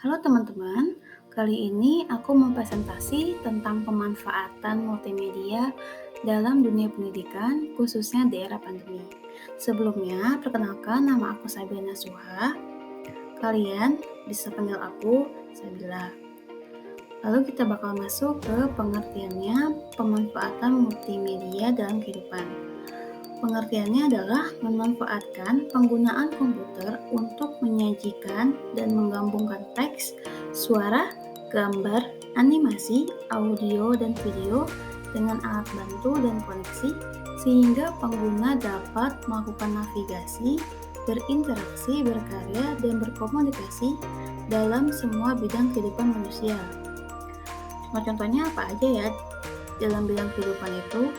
Halo teman-teman, kali ini aku mau presentasi tentang pemanfaatan multimedia dalam dunia pendidikan, khususnya di era pandemi. Sebelumnya, perkenalkan nama aku Sabrina Suha. Kalian bisa panggil aku Sabila. Lalu kita bakal masuk ke pengertiannya pemanfaatan multimedia dalam kehidupan. Pengertiannya adalah memanfaatkan penggunaan komputer untuk menyajikan dan menggabungkan teks, suara, gambar, animasi, audio, dan video dengan alat bantu dan koneksi sehingga pengguna dapat melakukan navigasi, berinteraksi, berkarya, dan berkomunikasi dalam semua bidang kehidupan manusia. Contoh-contohnya apa aja ya dalam bidang kehidupan itu?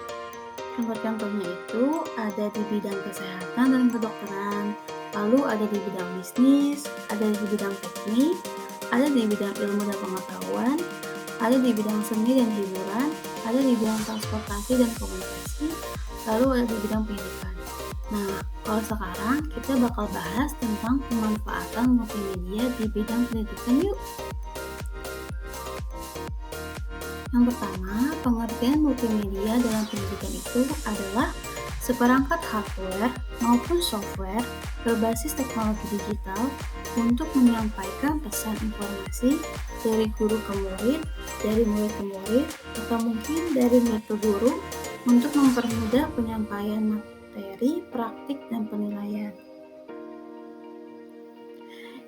Contoh-contohnya itu ada di bidang kesehatan dan kedokteran, lalu ada di bidang bisnis, ada di bidang teknik, ada di bidang ilmu dan pengetahuan, ada di bidang seni dan hiburan, ada di bidang transportasi dan komunikasi, lalu ada di bidang pendidikan. Nah, kalau sekarang kita bakal bahas tentang pemanfaatan multimedia di bidang pendidikan yuk. Yang pertama, pengertian multimedia dalam pendidikan itu adalah seperangkat hardware maupun software berbasis teknologi digital untuk menyampaikan pesan informasi dari guru ke murid, dari murid ke murid, atau mungkin dari murid ke guru untuk mempermudah penyampaian materi, praktik, dan penilaian.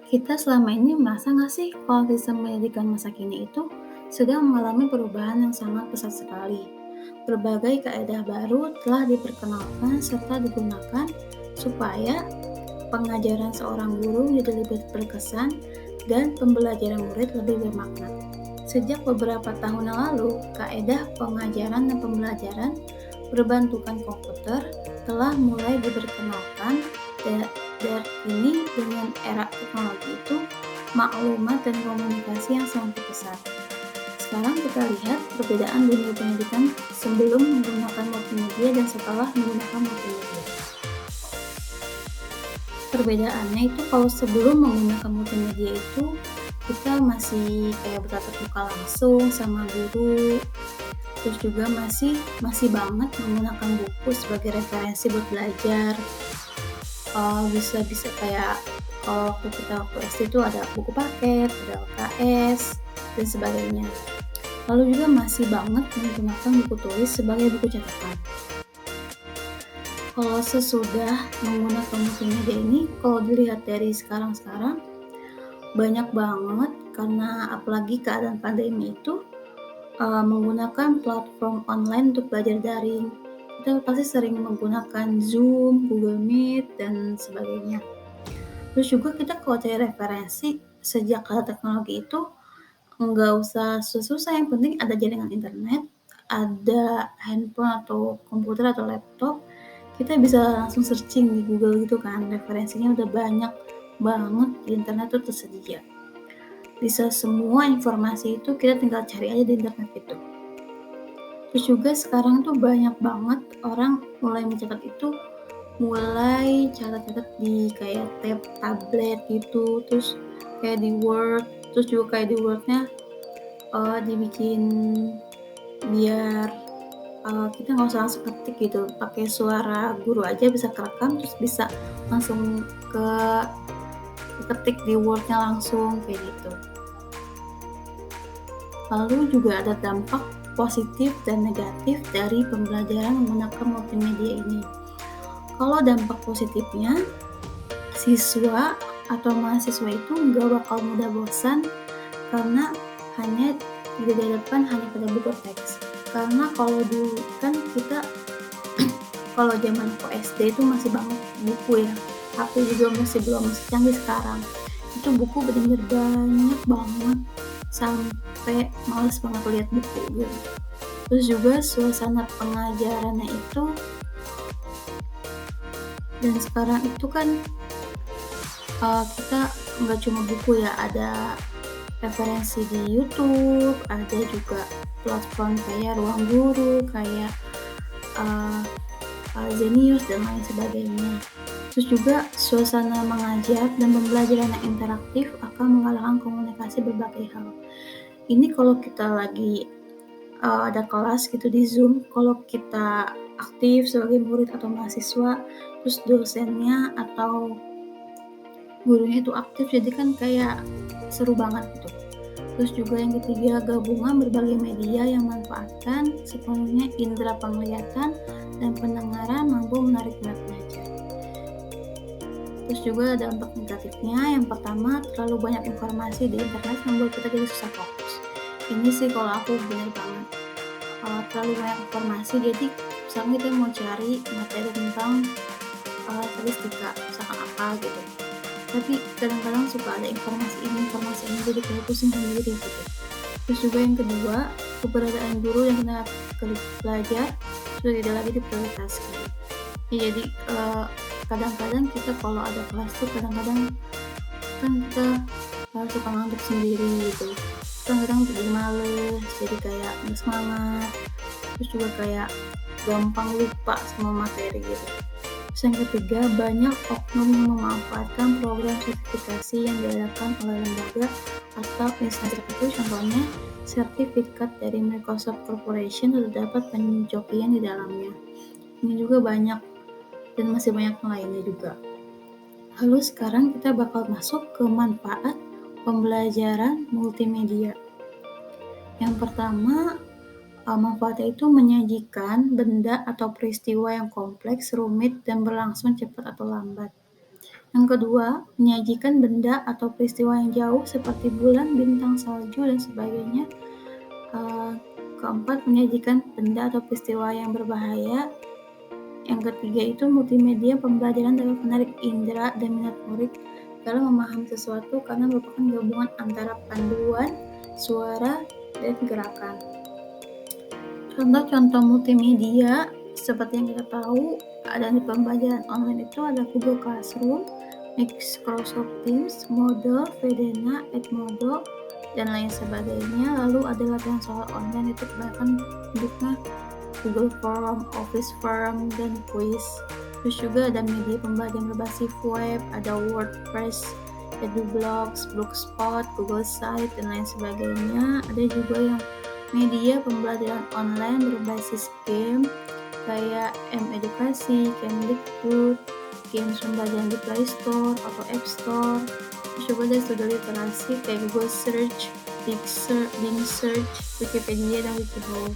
Kita selama ini merasa nggak sih kalau sistem pendidikan masa kini itu sedang mengalami perubahan yang sangat pesat sekali. Berbagai kaedah baru telah diperkenalkan serta digunakan supaya pengajaran seorang guru menjadi lebih berkesan dan pembelajaran murid lebih bermakna. Sejak beberapa tahun yang lalu, kaedah pengajaran dan pembelajaran berbantukan komputer telah mulai diperkenalkan dan ini dengan era teknologi itu maklumat dan komunikasi yang sangat pesat. Sekarang kita lihat perbedaan dunia pendidikan sebelum menggunakan multimedia dan setelah menggunakan multimedia. Perbedaannya itu kalau sebelum menggunakan multimedia itu kita masih kayak bertatap muka langsung sama guru, terus juga masih banget menggunakan buku sebagai referensi buat belajar. Bisa kayak kalau waktu SD itu ada buku paket, ada LKS, dan sebagainya. Lalu juga masih banget menggunakan buku tulis sebagai buku catatan. Kalau sesudah menggunakan multimedia ini, kalau dilihat dari sekarang banyak banget karena apalagi keadaan pandemi itu menggunakan platform online untuk belajar daring. Kita pasti sering menggunakan Zoom, Google Meet, dan sebagainya. Terus juga kita kalau cari referensi sejak ada teknologi itu nggak usah susah-susah, yang penting ada jaringan internet, ada handphone atau komputer atau laptop, kita bisa langsung searching di Google gitu kan, referensinya udah banyak banget di internet tuh tersedia. Bisa semua informasi itu kita tinggal cari aja di internet gitu. Terus juga sekarang tuh banyak banget orang mulai mencatat itu, mulai catat-catat di kayak tablet gitu, terus kayak di Word, terus juga kayak di Word-nya dibikin biar kita nggak usah langsung ketik gitu, pakai suara guru aja bisa kerekam, terus bisa langsung ketik di Word-nya langsung kayak gitu. Lalu juga ada dampak positif dan negatif dari pembelajaran menggunakan multimedia ini. Kalau dampak positifnya, siswa atau mahasiswa itu nggak bakal mudah bosan karena hanya tidak dihadapkan hanya pada buku teks. Karena kalau dulu kan kita kalau zaman SD itu masih banget buku ya, HP juga masih belum secanggih sekarang. Itu buku benar-benar banyak banget sampai males banget lihat buku gitu. Terus juga suasana pengajarannya itu, dan sekarang itu kan kita nggak cuma buku ya, ada referensi di YouTube, ada juga platform kayak Ruang Guru, kayak Zenius dan lain sebagainya. Terus juga suasana mengajar dan pembelajaran yang interaktif akan mengalahkan komunikasi berbagai hal. Ini kalau kita lagi ada kelas gitu di Zoom, kalau kita aktif sebagai murid atau mahasiswa, terus dosennya atau gurunya itu aktif, jadi kan kayak seru banget gitu. Terus juga yang ketiga, gabungan berbagai media yang memanfaatkan sepenuhnya indera penglihatan dan pendengaran mampu menarik minat belajar. Terus juga dampak negatifnya, yang pertama terlalu banyak informasi di internet membuat kita jadi susah fokus. Ini sih kalau aku bener banget. Terlalu banyak informasi, jadi misalnya kita mau cari materi tentang statistika, misalkan apa gitu. Tapi kadang-kadang suka ada informasi ini jadi kayak pusing sendiri gitu. Terus juga yang kedua, keberadaan guru yang tenaga belajar sudah tidak lagi diprioritaskan. Ya, jadi kadang-kadang kita kalau ada kelas tuh kadang-kadang kan kita suka ngantuk sendiri gitu. Kadang-kadang jadi males, jadi kayak nggak semangat. Terus juga kayak gampang lupa sama materi gitu. Terus yang ketiga, banyak oknum yang memanfaatkan program sertifikasi yang diadakan oleh lembaga atau instansi tertentu, contohnya sertifikat dari Microsoft Corporation terdapat penjokian di dalamnya. Ini juga banyak dan masih banyak yang lainnya juga. Lalu sekarang kita bakal masuk ke manfaat pembelajaran multimedia. Yang pertama, manfaatnya itu menyajikan benda atau peristiwa yang kompleks, rumit, dan berlangsung cepat atau lambat. Yang kedua, menyajikan benda atau peristiwa yang jauh seperti bulan, bintang, salju, dan sebagainya. Keempat, menyajikan benda atau peristiwa yang berbahaya. Yang ketiga itu multimedia pembelajaran dapat menarik indera dan minat murid dalam memahami sesuatu karena merupakan gabungan antara panduan, suara, dan gerakan. Contoh-contoh multimedia seperti yang kita tahu ada di pembelajaran online itu ada Google Classroom, Microsoft Teams, Moodle, Vedana, Edmodo, dan lain sebagainya. Lalu ada latihan soal online, itu kebanyakan bentuknya Google Form, Office Form, dan quiz. Terus juga ada media pembelajaran berbasis web, ada WordPress, EduBlogs, Blogspot, Google Site, dan lain sebagainya. Ada juga yang media pembelajaran online berbasis game kayak M-Edukasi, Kemdikbud, games pembelajaran di Play Store atau App Store. Terus juga ada studi literasi kayak Google Search, Bing Search, Wikipedia, dan Wikihow.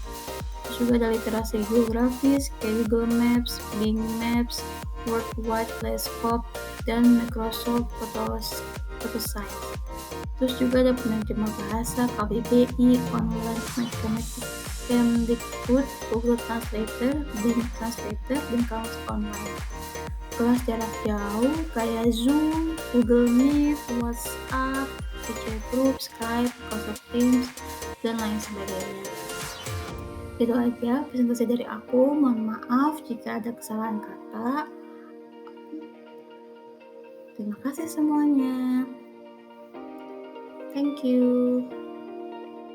Terus juga ada literasi geografis kayak Google Maps, Bing Maps, Worldwide Telescope, dan Microsoft Photoscience. Terus juga ada penerjemah bahasa KBBI, online matematik Kemdikbud, Google Translator, Bing Translator, dan kamus online. Kelas jarak jauh kayak Zoom, Google Meet, WhatsApp, VC Group, Skype, Microsoft Teams, dan lain sebagainya. Itu aja presentasi dari aku. Mohon maaf jika ada kesalahan kata. Terima kasih semuanya. Thank you.